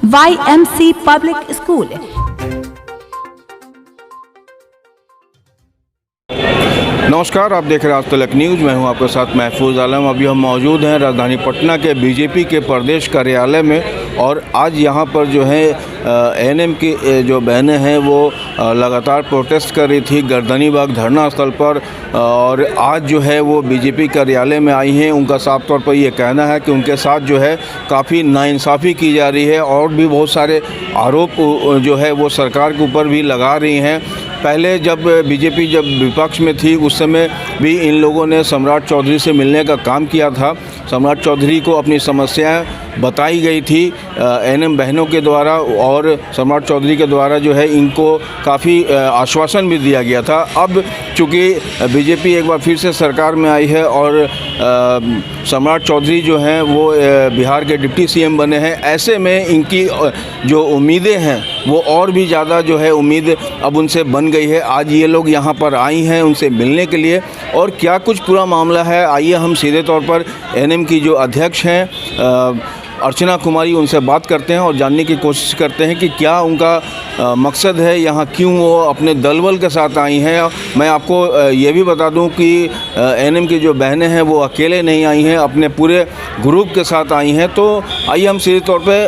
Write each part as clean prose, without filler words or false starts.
YMC public school. नमस्कार, आप देख रहे हैं आज तलक न्यूज़। मैं हूं आपके साथ महफूज आलम। अभी हम मौजूद हैं राजधानी पटना के बीजेपी के प्रदेश कार्यालय में और आज यहां पर जो है एएनएम की जो बहनें हैं वो लगातार प्रोटेस्ट कर रही थी गर्दनीबाग धरना स्थल पर, और आज जो है वो बीजेपी कार्यालय में आई हैं। उनका साफ तौर पर ये कहना है कि उनके साथ जो है काफ़ी नाइंसाफ़ी की जा रही है और भी बहुत सारे आरोप जो है वो सरकार के ऊपर भी लगा रही हैं। पहले जब बीजेपी जब विपक्ष में थी उस समय भी इन लोगों ने सम्राट चौधरी से मिलने का काम किया था। सम्राट चौधरी को अपनी समस्याएं बताई गई थी एएनएम बहनों के द्वारा, और सम्राट चौधरी के द्वारा जो है इनको काफ़ी आश्वासन भी दिया गया था। अब चूँकि बीजेपी एक बार फिर से सरकार में आई है और सम्राट चौधरी जो हैं वो बिहार के डिप्टी सीएम बने हैं, ऐसे में इनकी जो उम्मीदें हैं वो और भी ज़्यादा जो है उम्मीद अब उनसे बन गई है। आज ये लोग यहाँ पर आई हैं उनसे मिलने के लिए, और क्या कुछ पूरा मामला है आइए हम सीधे तौर पर एएनएम की जो अध्यक्ष हैं अर्चना कुमारी, उनसे बात करते हैं और जानने की कोशिश करते हैं कि क्या उनका मकसद है, यहाँ क्यों वो अपने दलबल के साथ आई हैं। मैं आपको ये भी बता दूं कि एएनएम की जो बहनें हैं वो अकेले नहीं आई हैं, अपने पूरे ग्रुप के साथ आई हैं। तो आइए हम सीधे तौर पे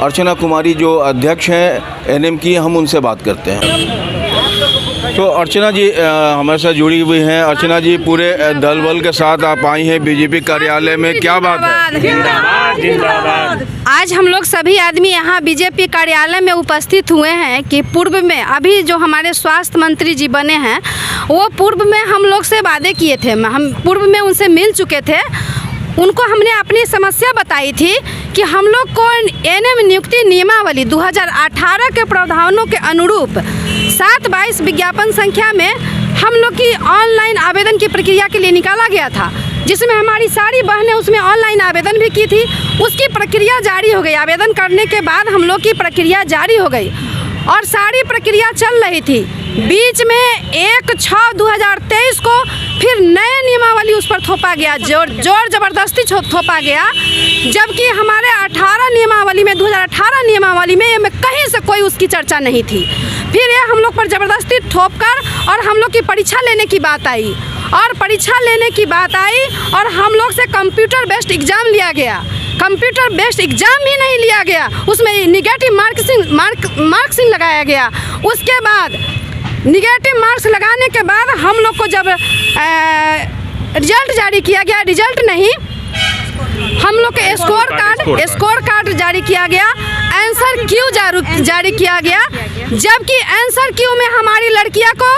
अर्चना कुमारी जो अध्यक्ष हैं एएनएम की, हम उनसे बात करते हैं। तो अर्चना जी हमारे साथ जुड़ी हुई हैं। अर्चना जी, पूरे दलबल के साथ आप आई हैं बीजेपी कार्यालय में, क्या बात है? जिंदाबाद। आज हम लोग सभी आदमी यहाँ बीजेपी कार्यालय में उपस्थित हुए हैं कि पूर्व में अभी जो हमारे स्वास्थ्य मंत्री जी बने हैं वो पूर्व में हम लोग से वादे किए थे, हम पूर्व में उनसे मिल चुके थे। उनको हमने अपनी समस्या बताई थी कि हम लोग को एएनएम नियुक्ति नियमावली 2018 के प्रावधानों के अनुरूप 7/22 विज्ञापन संख्या में हम लोग की ऑनलाइन आवेदन की प्रक्रिया के लिए निकाला गया था, जिसमें हमारी सारी बहनें उसमें ऑनलाइन आवेदन भी की थी। उसकी प्रक्रिया जारी हो गई, आवेदन करने के बाद हम लोग की प्रक्रिया जारी हो गई और सारी प्रक्रिया चल रही थी। बीच में 1/6/2023 को फिर नए नियमावली उस पर थोपा गया, जोर ज़बरदस्ती थोपा गया, जबकि हमारे 18 नियमावली में 2018 नियमावली में कहीं से कोई उसकी चर्चा नहीं थी। फिर ये हम लोग पर ज़बरदस्ती थोप कर और हम लोग की परीक्षा लेने की बात आई, और परीक्षा लेने की बात आई और हम लोग से कंप्यूटर बेस्ड एग्ज़ाम लिया गया। कंप्यूटर बेस्ड एग्ज़ाम ही नहीं लिया गया, उसमें निगेटिव मार्क्सिंग लगाया गया। उसके बाद निगेटिव मार्क्स लगाने के बाद हम लोग को जब रिजल्ट जारी किया गया, रिजल्ट नहीं, हम लोग के स्कोर कार्ड जारी किया गया, आंसर क्यू जारी किया गया, जबकि आंसर क्यू में हमारी लड़कियां को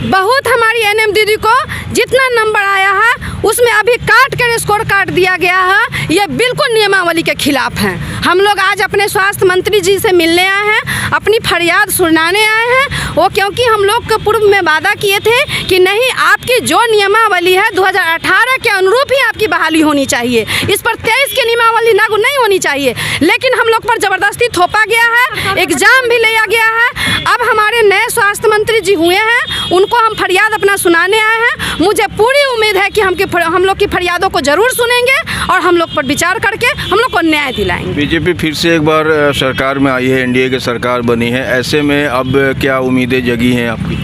बहुत, हमारी एएनएम दीदी को जितना नंबर आया है उसमें अभी काट कर स्कोर कार्ड दिया गया है। ये बिल्कुल नियमावली के खिलाफ हैं। हम लोग आज अपने स्वास्थ्य मंत्री जी से मिलने आए हैं, अपनी फरियाद सुनाने आए हैं। वो क्योंकि हम लोग को पूर्व में वादा किए थे कि नहीं, आपकी जो नियमावली है 2018 के अनुरूप ही आपकी बहाली होनी चाहिए, इस पर 23 की नियमावली लागू नहीं होनी चाहिए। लेकिन हम लोग पर ज़बरदस्ती थोपा गया है, एग्ज़ाम भी लिया गया है। अब हमारे नए स्वास्थ्य मंत्री जी हुए हैं, उनको हम फरियाद अपना सुनाने आए हैं। मुझे पूरी उम्मीद है कि हम लोग की फरियादों को ज़रूर सुनेंगे और हम लोग पर विचार करके हम लोग को न्याय दिलाएंगे। बीजेपी फिर से एक बार सरकार में आई है, एनडीए की सरकार बनी है, ऐसे में अब क्या उम्मीदें जगी हैं आपकी?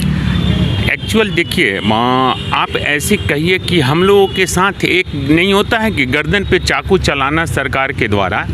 एक्चुअल देखिए आप ऐसे कहिए कि हम लोगों के साथ एक नहीं होता है कि गर्दन पे चाकू चलाना सरकार के द्वारा,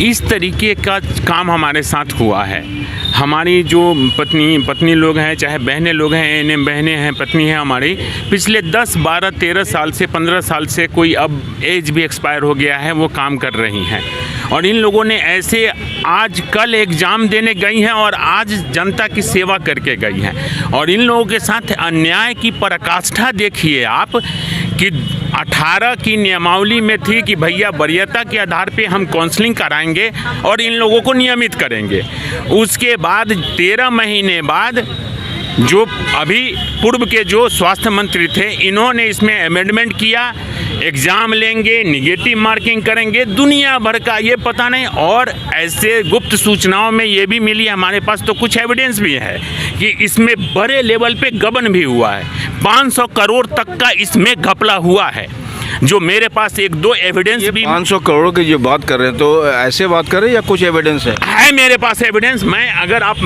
इस तरीके का काम हमारे साथ हुआ है। हमारी जो पत्नी लोग हैं, चाहे बहनें लोग हैं, एएनएम बहनें हैं, पत्नी हैं हमारी, पिछले 10, 12, 13 साल से 15 साल से, कोई अब एज भी एक्सपायर हो गया है, वो काम कर रही हैं। और इन लोगों ने ऐसे आज कल एग्ज़ाम देने गई हैं और आज जनता की सेवा करके गई हैं। और इन लोगों के साथ अन्याय की पराकाष्ठा देखिए आप कि 18 की नियमावली में थी कि भैया वरीयता के आधार पे हम काउंसलिंग कराएंगे और इन लोगों को नियमित करेंगे। उसके बाद 13 महीने बाद जो अभी पूर्व के जो स्वास्थ्य मंत्री थे, इन्होंने इसमें अमेंडमेंट किया, एग्ज़ाम लेंगे, निगेटिव मार्किंग करेंगे, दुनिया भर का ये पता नहीं। और ऐसे गुप्त सूचनाओं में ये भी मिली, हमारे पास तो कुछ एविडेंस भी है कि इसमें बड़े लेवल पे गबन भी हुआ है, 500 करोड़ तक का इसमें घपला हुआ है। जो मेरे पास एक दो एविडेंस भी 500 करोड़ की जो बात कर रहे हैं, तो ऐसे बात कर रहे हैं या कुछ एविडेंस है मेरे पास एविडेंस। मैं अगर आप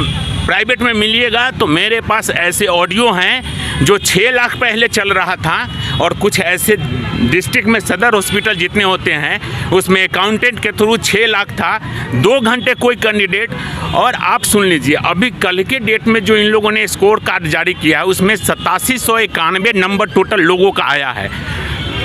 प्राइवेट में मिलिएगा तो मेरे पास ऐसे ऑडियो हैं जो 6 लाख पहले चल रहा था, और कुछ ऐसे डिस्ट्रिक्ट में सदर हॉस्पिटल जितने होते हैं उसमें अकाउंटेंट के थ्रू 6 लाख था, 2 घंटे कोई कैंडिडेट। और आप सुन लीजिए, अभी कल के डेट में जो इन लोगों ने स्कोर कार्ड जारी किया है उसमें 8791 नंबर टोटल लोगों का आया है।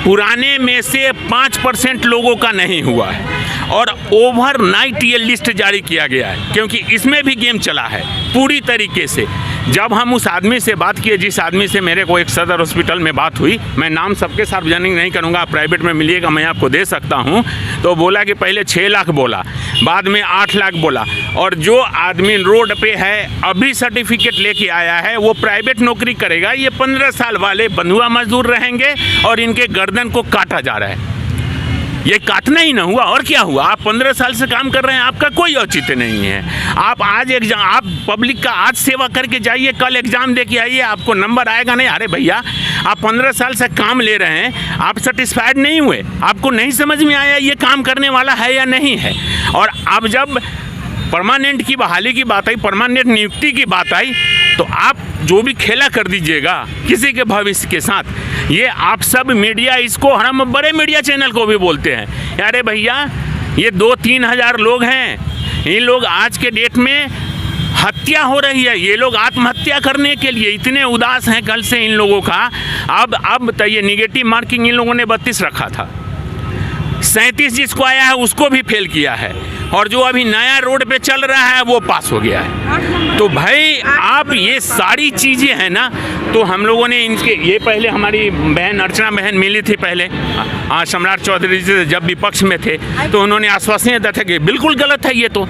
पुराने में से 5% लोगों का नहीं हुआ है, और ओवरनाइट ये लिस्ट जारी किया गया है, क्योंकि इसमें भी गेम चला है पूरी तरीके से। जब हम उस आदमी से बात किए, जिस आदमी से मेरे को एक सदर हॉस्पिटल में बात हुई, मैं नाम सबके सार्वजनिक नहीं करूंगा, आप प्राइवेट में मिलिएगा मैं आपको दे सकता हूं, तो बोला कि पहले 6 लाख बोला, बाद में 8 लाख बोला, और जो आदमी रोड पे है अभी सर्टिफिकेट लेके आया है वो प्राइवेट नौकरी करेगा। ये 15 साल वाले बंधुआ मजदूर रहेंगे और इनके गर्दन को काटा जा रहा है। ये काटना ही ना हुआ और क्या हुआ? आप 15 साल से काम कर रहे हैं, आपका कोई औचित्य नहीं है। आप आज एग्जाम, आप पब्लिक का आज सेवा करके जाइए, कल एग्जाम दे के आइए, आपको नंबर आएगा नहीं। अरे भैया, आप 15 साल से काम ले रहे हैं, आप सेटिस्फाइड नहीं हुए, आपको नहीं समझ में आया ये काम करने वाला है या नहीं है। और अब जब परमानेंट की बहाली की बात आई, परमानेंट नियुक्ति की बात आई, तो आप जो भी खेला कर दीजिएगा किसी के भविष्य के साथ। ये आप सब मीडिया, इसको हम बड़े मीडिया चैनल को भी बोलते हैं, अरे भैया ये 2-3 हज़ार लोग हैं, इन लोग आज के डेट में हत्या हो रही है, ये लोग आत्महत्या करने के लिए इतने उदास हैं कल से इन लोगों का। अब बताइए, निगेटिव मार्किंग इन लोगों ने 32 रखा था, 37 जिसको आया है उसको भी फेल किया है, और जो अभी नया रोड पे चल रहा है वो पास हो गया है। तो भाई आप ये सारी चीज़ें हैं ना, तो हम लोगों ने इनके, ये पहले हमारी बहन अर्चना बहन मिली थी पहले सम्राट चौधरी जी जब विपक्ष में थे, तो उन्होंने आश्वासन दिया था कि बिल्कुल गलत है ये। तो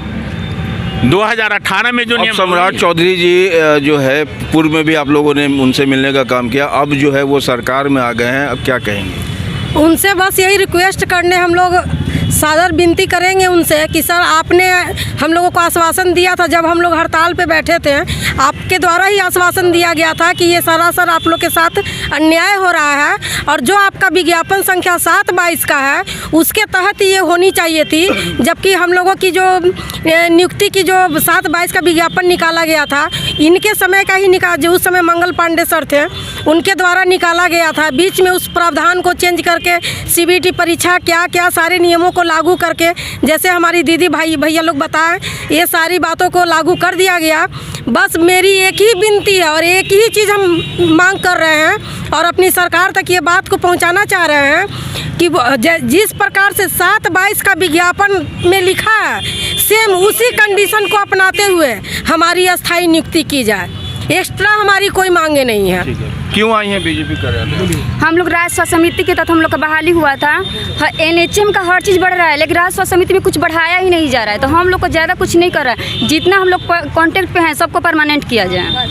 2018 में जो सम्राट चौधरी जी जो है, पूर्व में भी आप लोगों ने उनसे मिलने का काम किया, अब जो है वो सरकार में आ गए हैं, अब क्या कहेंगे? उनसे बस यही रिक्वेस्ट करने हम लोग सादर विनती करेंगे उनसे कि सर, आपने हम लोगों को आश्वासन दिया था जब हम लोग हड़ताल पे बैठे थे, आपके द्वारा ही आश्वासन दिया गया था कि ये सरासर आप लोग के साथ अन्याय हो रहा है, और जो आपका विज्ञापन संख्या 7/22 का है उसके तहत ये होनी चाहिए थी, जबकि हम लोगों की जो नियुक्ति की जो 7/22 का विज्ञापन निकाला गया था, इनके समय का ही निकाला, जो उस समय मंगल पांडे सर थे उनके द्वारा निकाला गया था। बीच में उस प्रावधान को चेंज करके CBT परीक्षा क्या क्या सारे नियमों को लागू करके, जैसे हमारी दीदी भैया लोग बताएं, ये सारी बातों को लागू कर दिया गया। बस मेरी एक ही विनती है और एक ही चीज़ हम मांग कर रहे हैं और अपनी सरकार तक ये बात को पहुंचाना चाह रहे हैं कि जिस प्रकार से 7/22 का विज्ञापन में लिखा है, सेम उसी कंडीशन को अपनाते हुए हमारी अस्थायी नियुक्ति की जाए। एक्स्ट्रा हमारी कोई मांगे नहीं है। क्यों आई हैं बीजेपी कार्यालय? हम लोग राज्य स्वास्थ्य समिति के तहत हम लोग का बहाली हुआ था। NHM का हर चीज़ बढ़ रहा है, लेकिन राज्य स्वास्थ्य समिति में कुछ बढ़ाया ही नहीं जा रहा है, तो हम लोग को ज़्यादा कुछ नहीं कर रहा है। जितना हम लोग कॉन्ट्रैक्ट पे हैं सबको परमानेंट किया जाए,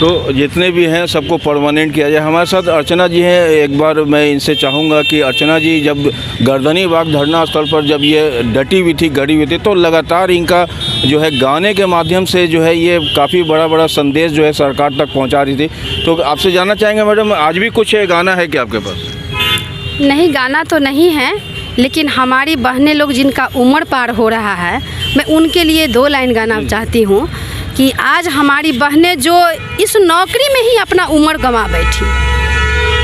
तो जितने भी हैं सबको परमानेंट किया जाए। हमारे साथ अर्चना जी हैं, एक बार मैं इनसे चाहूँगा कि अर्चना जी, जब गर्दनी बाग धरना स्थल पर जब ये डटी हुई थी, गड़ी हुई थी, तो लगातार इनका जो है गाने के माध्यम से जो है ये काफ़ी बड़ा संदेश जो है सरकार तक पहुँचा रही थी। तो आपसे जानना चाहेंगे मैडम, आज भी कुछ गाना है क्या आपके पास? नहीं, गाना तो नहीं है, लेकिन हमारी बहनें लोग जिनका उम्र पार हो रहा है, मैं उनके लिए 2 लाइन गाना चाहती हूँ कि आज हमारी बहनें जो इस नौकरी में ही अपना उम्र गंवा बैठी,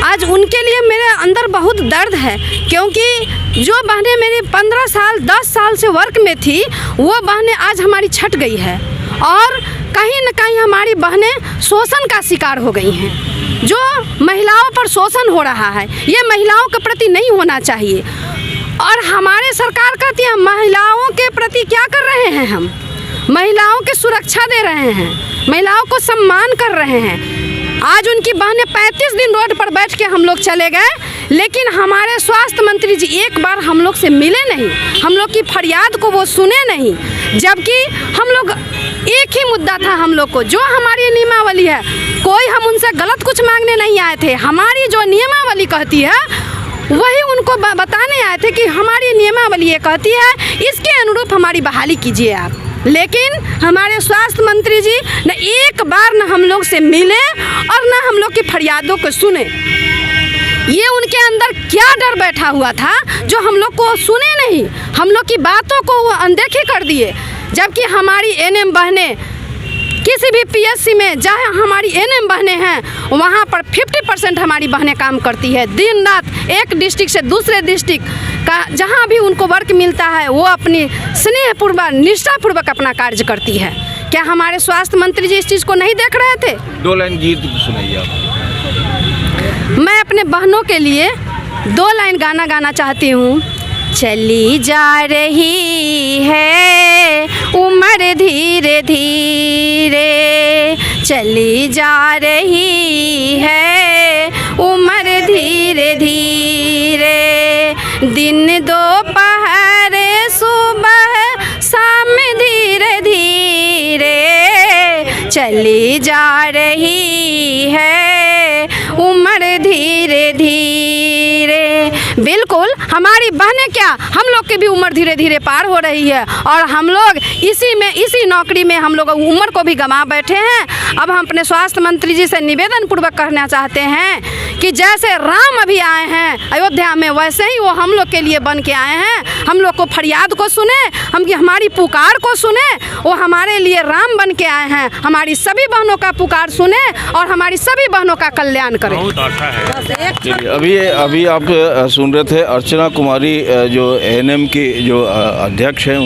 आज उनके लिए मेरे अंदर बहुत दर्द है, क्योंकि जो बहनें मेरी 15 साल 10 साल से वर्क में थी, वो बहनें आज हमारी छट गई है, और कहीं न कहीं हमारी बहनें शोषण का शिकार हो गई हैं। जो महिलाओं पर शोषण हो रहा है, ये महिलाओं के प्रति नहीं होना चाहिए, और हमारे सरकार कहती है महिलाओं के प्रति क्या कर रहे हैं, हम महिलाओं की सुरक्षा दे रहे हैं, महिलाओं को सम्मान कर रहे हैं। आज उनकी बहनें 35 दिन रोड पर बैठ के हम लोग चले गए, लेकिन हमारे स्वास्थ्य मंत्री जी एक बार हम लोग से मिले नहीं, हम लोग की फरियाद को वो सुने नहीं, जबकि हम लोग एक ही मुद्दा था हम लोग को, जो हमारी नियमावली है, कोई हम उनसे गलत कुछ मांगने नहीं आए थे। हमारी जो नियमावली कहती है वही उनको बताने आए थे कि हमारी नियमावली ये कहती है, इसके अनुरूप हमारी बहाली कीजिए आप। लेकिन हमारे स्वास्थ्य मंत्री जी न एक बार न हम लोग से मिले और न हम लोग की फरियादों को सुने। ये उनके अंदर क्या डर बैठा हुआ था जो हम लोग को सुने नहीं, हम लोग की बातों को वो अनदेखी कर दिए। जबकि हमारी एनएम बहनें किसी भी पीएससी में जहाँ हमारी एनएम बहनें हैं वहाँ पर 50% हमारी बहनें काम करती है। दिन रात एक डिस्ट्रिक्ट से दूसरे डिस्ट्रिक्ट का जहाँ भी उनको वर्क मिलता है वो अपनी स्नेहपूर्वक निष्ठापूर्वक अपना कार्य करती है। क्या हमारे स्वास्थ्य मंत्री जी इस चीज़ को नहीं देख रहे थे? 2 लाइन गीत सुनाइए आप। मैं अपने बहनों के लिए 2 लाइन गाना गाना चाहती हूँ। चली जा रही है उम्र धीरे धीरे, चली जा रही है उम्र धीरे धीरे, दिन दोपहर सुबह शाम धीरे धीरे, चली जा रही है उम्र धीरे धीरे। बिल्कुल हमारी बहनें क्या, हम लोग की भी उम्र धीरे धीरे पार हो रही है और हम लोग इसी नौकरी में हम लोग उम्र को भी गंवा बैठे हैं। अब हम अपने स्वास्थ्य मंत्री जी से निवेदन पूर्वक कहना चाहते हैं कि जैसे राम अभी आए हैं अयोध्या में वैसे ही वो हम लोग के लिए बन के आए हैं। हम लोग को फरियाद को सुने, हमारी पुकार को सुने, वो हमारे लिए राम बन के आए हैं। हमारी सभी बहनों का पुकार सुने और हमारी सभी बहनों का कल्याण करें। बहुत आशा है। अभी आप सुन रहे थे अर्चना कुमारी जो एएनएम की जो अध्यक्ष हैं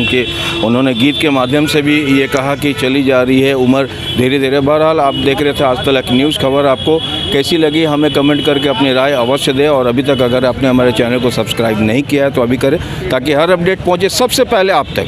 उन्होंने गीत के माध्यम से भी ये कहा कि चली जा रही है उम्र धीरे धीरे। बहरहाल आप देख रहे थे आज तक न्यूज़। खबर आपको कैसी लगी हमें कमेंट करके अपनी राय अवश्य दें और अभी तक अगर आपने हमारे चैनल को सब्सक्राइब नहीं किया है तो अभी करें ताकि हर अपडेट पहुँचे सबसे पहले आप तक।